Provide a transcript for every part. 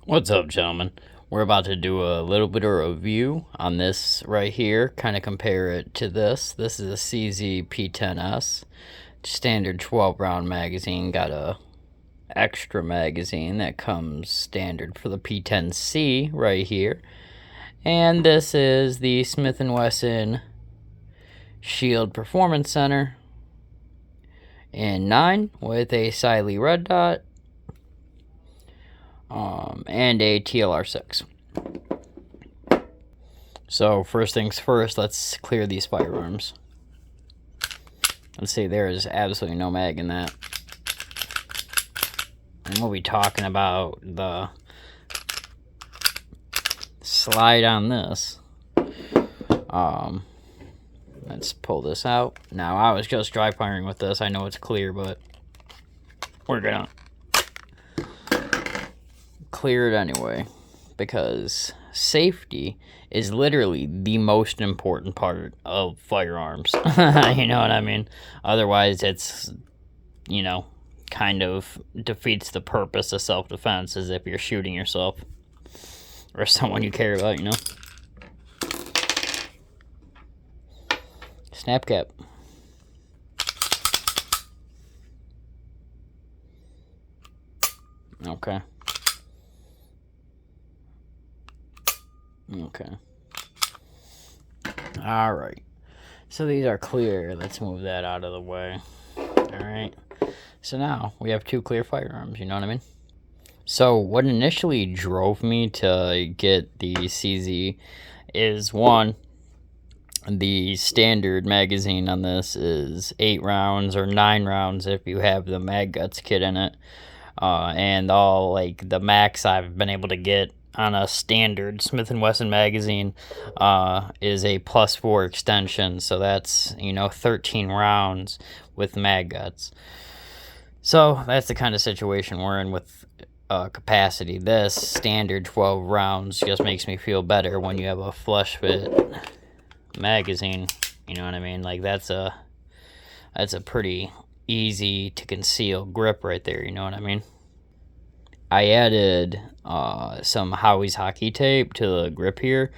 What's up, gentlemen? We're about to do a little bit of review on this right here, kind of compare it to this. This is a CZ P10S, standard 12 round magazine, got a extra magazine that comes standard for the P10C right here. And this is the Smith & Wesson Shield Performance Center in 9 with a Siley red dot. And a TLR6. So first things first, let's clear these firearms. Let's see, there is absolutely no mag in that. And we'll be talking about the slide on this. Let's pull this out. Now, I was just dry firing with this. I know it's clear, but we're gonna clear it anyway, because safety is literally the most important part of firearms. You know what I mean? Otherwise, it's, kind of defeats the purpose of self-defense, as if you're shooting yourself or someone you care about, Snap cap. Okay. Alright. So these are clear. Let's move that out of the way. Alright. So now we have two clear firearms, you know what I mean? So what initially drove me to get the CZ is, one, the standard magazine on this is 8 rounds or 9 rounds if you have the Mag Guts kit in it. And all, the max I've been able to get on a standard Smith & Wesson magazine is a +4 extension. So that's, 13 rounds with Mag Guts. So that's the kind of situation we're in with capacity. This standard 12 rounds just makes me feel better when you have a flush fit magazine. You know what I mean? That's a pretty easy to conceal grip right there. You know what I mean? I added some Howie's hockey tape to the grip here,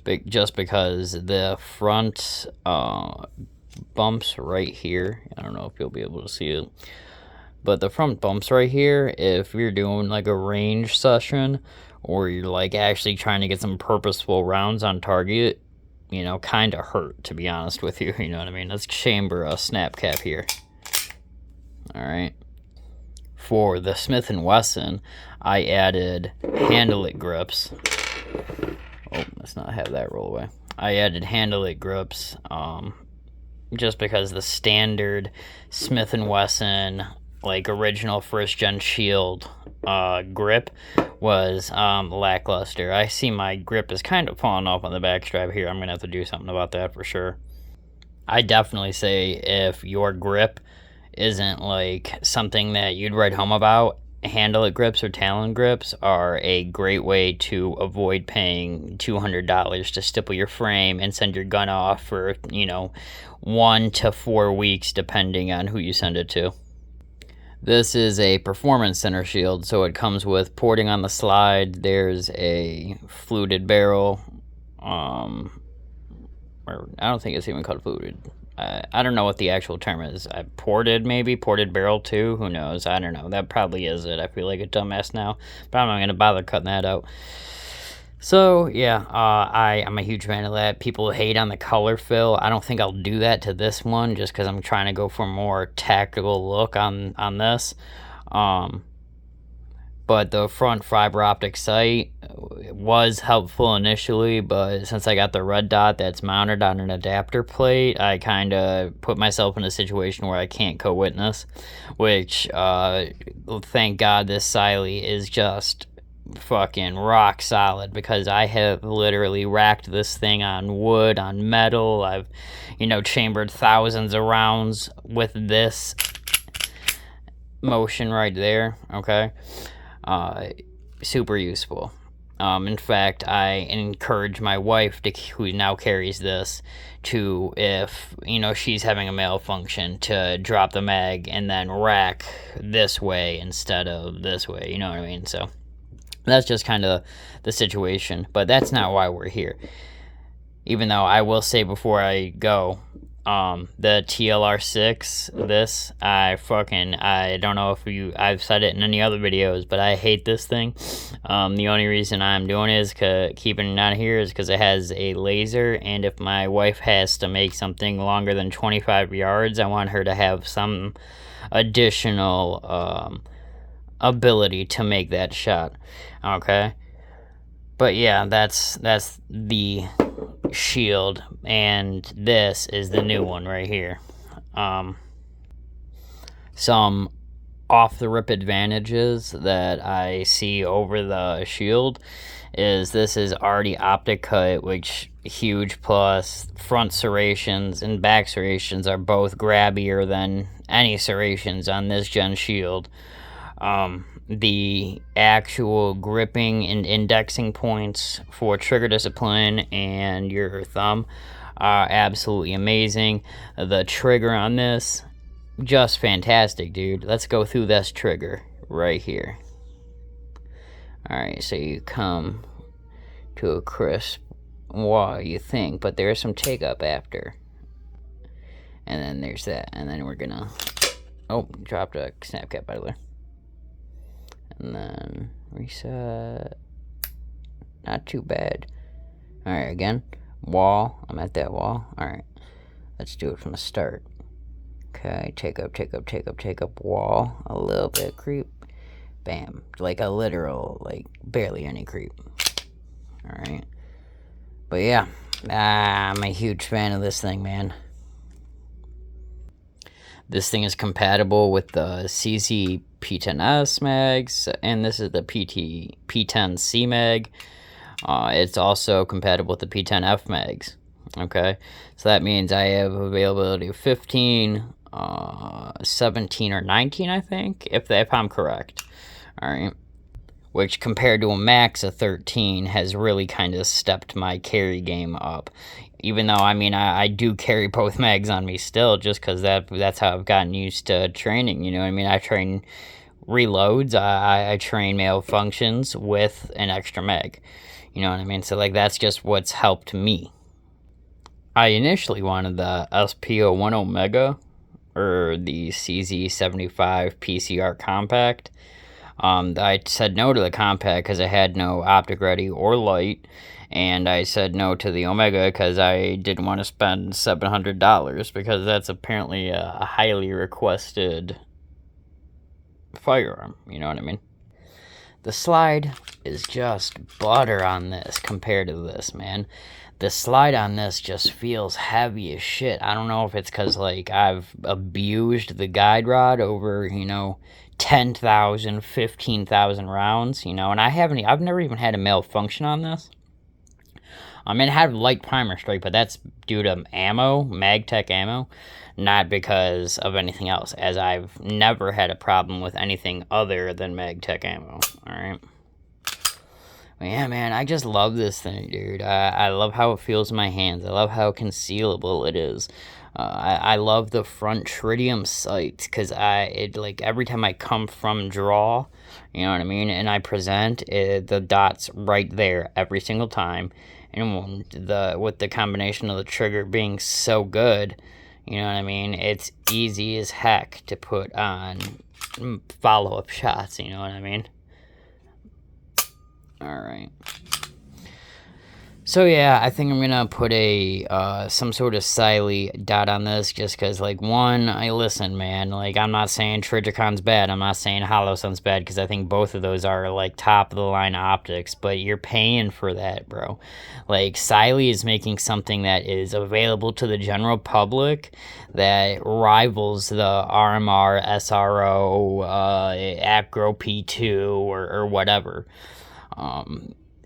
but just because the front bumps right here, I don't know if you'll be able to see it, but the front bumps right here, if you're doing a range session or you're actually trying to get some purposeful rounds on target, kind of hurt, to be honest with you. You know what I mean? Let's chamber a snap cap here. All right. For the Smith & Wesson, I added handle it grips. Oh, let's not have that roll away. I added handle it grips just because the standard Smith & Wesson, original first-gen Shield grip was lackluster. I see my grip is kind of falling off on the backstrap here. I'm going to have to do something about that for sure. I definitely say if your grip isn't something that you'd write home about, handle it grips or Talon grips are a great way to avoid paying $200 to stipple your frame and send your gun off for 1 to 4 weeks depending on who you send it to. This is a performance center shield, so it comes with porting on the slide. There's a fluted barrel, or I don't think it's even called fluted. I don't know what the actual term is. Ported barrel too. Who knows? I don't know. That probably is it. I feel like a dumbass now, but I'm not gonna bother cutting that out. So yeah, I'm a huge fan of that. People hate on the color fill. I don't think I'll do that to this one, just because I'm trying to go for a more tactical look on this. But the front fiber optic sight was helpful initially, but since I got the red dot that's mounted on an adapter plate, I kind of put myself in a situation where I can't co-witness, which, thank God this Siley is just fucking rock solid, because I have literally racked this thing on wood, on metal. I've, chambered thousands of rounds with this motion right there, okay? Super useful. In fact, I encourage my wife, who now carries this, to, if, she's having a malfunction, to drop the mag and then rack this way instead of this way, you know what I mean? So That's just kind of the situation, but that's not why we're here. Even though I will say before I go, the TLR6, I don't know if I've said it in any other videos, but I hate this thing. The only reason I'm doing it is keeping it on here is because it has a laser, and if my wife has to make something longer than 25 yards, I want her to have some additional, ability to make that shot. Okay, but yeah, that's the shield, and this is the new one right here. Some off the rip advantages that I see over the shield is this is already optic cut, which huge plus. Front serrations and back serrations are both grabbier than any serrations on this gen shield. The actual gripping and indexing points for trigger discipline and your thumb are absolutely amazing. The trigger on this, just fantastic, dude. Let's go through this trigger right here. Alright, so you come to a crisp wall, you think, but there's some take up after. And then there's that, and then we're gonna... Oh, dropped a snap cap, by the way. And then reset. Not too bad. Alright, again. Wall. I'm at that wall. Alright. Let's do it from the start. Okay, take up, wall. A little bit creep. Bam. Like a literal, like, barely any creep. Alright. But yeah. I'm a huge fan of this thing, man. This thing is compatible with the CZ P10S mags, and this is the P10C mag. It's also compatible with the P10F mags. Okay, so that means I have availability of 15, 17, or 19, I think, if I'm correct. All right, which compared to a max of 13 has really kind of stepped my carry game up. Even though, I mean, I do carry both mags on me still, just because that's how I've gotten used to training, you know what I mean? I train reloads, I train malfunctions with an extra mag, you know what I mean? So, like, that's just what's helped me. I initially wanted the SP01 Omega, or the CZ75 PCR Compact. I said no to the Compact because it had no optic ready or light, and I said no to the Omega because I didn't want to spend $700, because that's apparently a highly requested firearm, you know what I mean? The slide is just butter on this compared to this, man. The slide on this just feels heavy as shit. I don't know if it's because, like, I've abused the guide rod over, you know, 10,000, 15,000 rounds, you know, and I've never even had a malfunction on this. I mean, it had light primer strike, but that's due to ammo, MagTech ammo, not because of anything else, as I've never had a problem with anything other than MagTech ammo, alright? Yeah, man, I just love this thing, dude. I love how it feels in my hands. I love how concealable it is. I love the front tritium sights, because like, every time I come from draw, you know what I mean, and I present, the dot's right there every single time. And with the combination of the trigger being so good, you know what I mean, it's easy as heck to put on follow-up shots, you know what I mean? Alright. So yeah, I think I'm gonna put some sort of Siley dot on this, just because, like, one, listen, man, like, I'm not saying Trigicon's bad, I'm not saying Holosun's bad, because I think both of those are, like, top-of-the-line optics, but you're paying for that, bro. Like, Siley is making something that is available to the general public that rivals the RMR, SRO, Acro P2, or whatever.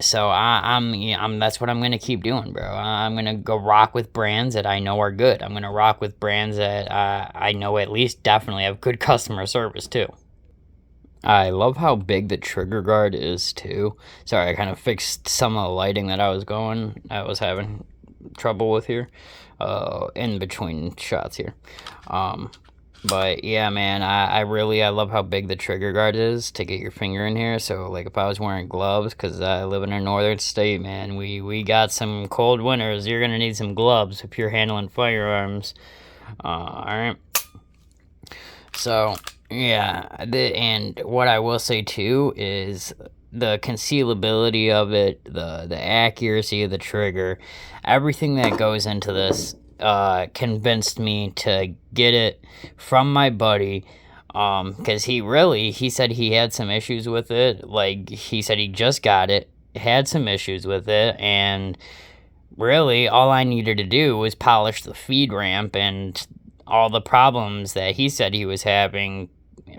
So I'm that's what I'm gonna keep doing, bro. I'm gonna go rock with brands that I know are good. I'm gonna rock with brands that I know at least definitely have good customer service too. I love how big the trigger guard is too. Sorry, I kind of fixed some of the lighting that I was having trouble with here, in between shots here. But yeah, man, I love how big the trigger guard is to get your finger in here. So like if I was wearing gloves, because I live in a northern state, man, we got some cold winters. You're gonna need some gloves if you're handling firearms. All right. So yeah, and what I will say too is the concealability of it, the accuracy of the trigger, everything that goes into this convinced me to get it from my buddy, because he said he had some issues with it. Like he said he just got it, had some issues with it, and really all I needed to do was polish the feed ramp, and all the problems that he said he was having,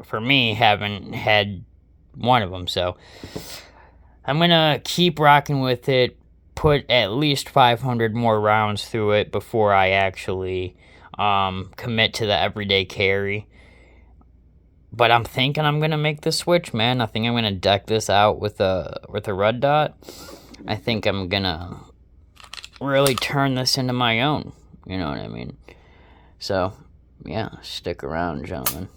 for me, haven't had one of them. So I'm gonna keep rocking with it, put at least 500 more rounds through it before I actually commit to the everyday carry. But I'm thinking I'm gonna make the switch, man. I think I'm gonna deck this out with a red dot. I think I'm gonna really turn this into my own. You know what I mean? So, yeah, stick around, gentlemen.